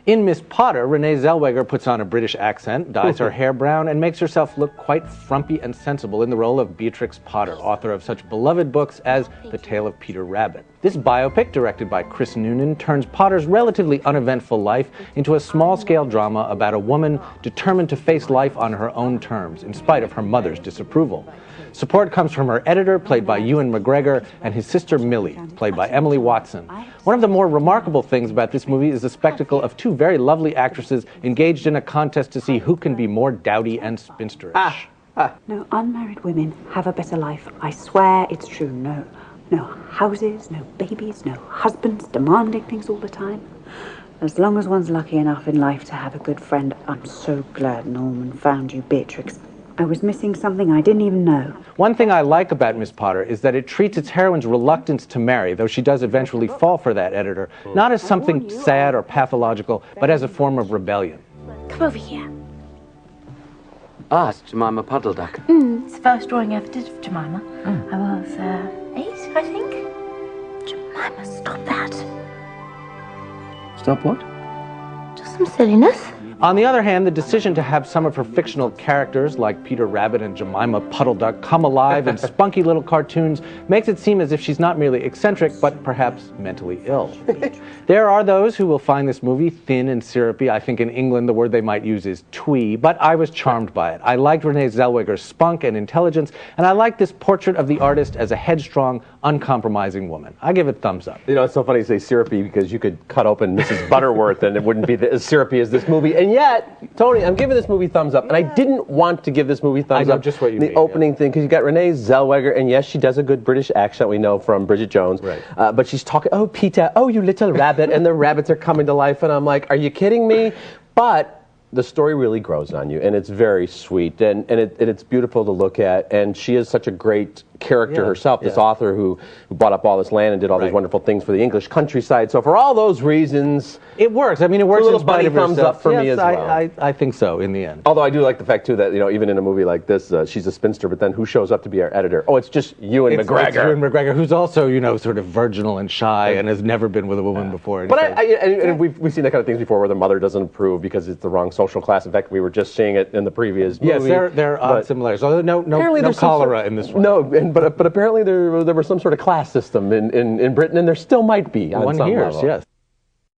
In Miss Potter, Renee Zellweger puts on a British accent, dyes her hair brown, and makes herself look quite frumpy and sensible in the role of Beatrix Potter, author of such beloved books as The Tale of Peter Rabbit. This biopic, directed by Chris Noonan, turns Potter's relatively uneventful life into a small-scale drama about a woman determined to face life on her own terms, in spite of her mother's disapproval. Support comes from her editor, played by Ewan McGregor, and his sister Millie, played by Emily Watson. One of the more remarkable things about this movie is the spectacle of two very lovely actresses engaged in a contest to see who can be more dowdy and spinsterish. No, unmarried women have a better life. I swear it's true. No houses, no babies, no husbands demanding things all the time. As long as one's lucky enough in life to have a good friend, I'm so glad Norman found you, Beatrix. I was missing something I didn't even know. One thing I like about Miss Potter is that it treats its heroine's reluctance to marry, though she does eventually fall for that editor, not as something sad or pathological, but as a form of rebellion. Come over here. Ah, it's Jemima Puddleduck. It's the first drawing I ever did of Jemima. I was 8, I think. Jemima, stop that. Stop what? Just some silliness. On the other hand, the decision to have some of her fictional characters, like Peter Rabbit and Jemima Puddleduck, come alive in spunky little cartoons makes it seem as if she's not merely eccentric, but perhaps mentally ill. There are those who will find this movie thin and syrupy. I think in England the word they might use is twee, but I was charmed by it. I liked Renee Zellweger's spunk and intelligence, and I liked this portrait of the artist as a headstrong, uncompromising woman. I give it thumbs up. You know, it's so funny to say syrupy because you could cut open Mrs. Butterworth and it wouldn't be as syrupy as this movie. And yet, Tony, I'm giving this movie thumbs up. And I didn't want to give this movie thumbs up. Just what you the mean, opening thing, because you got Renee Zellweger, and yes, she does a good British accent, we know from Bridget Jones. Right. But she's talking, oh, Peter, oh, you little rabbit, and the rabbits are coming to life. And I'm like, are you kidding me? But the story really grows on you, and it's very sweet, and it's beautiful to look at, and she is such a great character herself, this author who bought up all this land and did all these wonderful things for the English countryside. So for all those reasons, it works. I mean, it works in spite of thumbs herself. up for me as well. I think so in the end. Although I do like the fact too that, you know, even in a movie like this, she's a spinster, but then who shows up to be our editor? Oh, it's just Ewan McGregor. It's Ewan McGregor, who's also, you know, sort of virginal and shy and has never been with a woman before. But and we've seen that kind of things before where the mother doesn't approve because it's the wrong social class. In fact, we were just seeing it in the previous movie. Yes, there are odd similarities. Although no cholera in this one. No, but apparently there was some sort of class system in Britain, and there still might be on some level. Yes.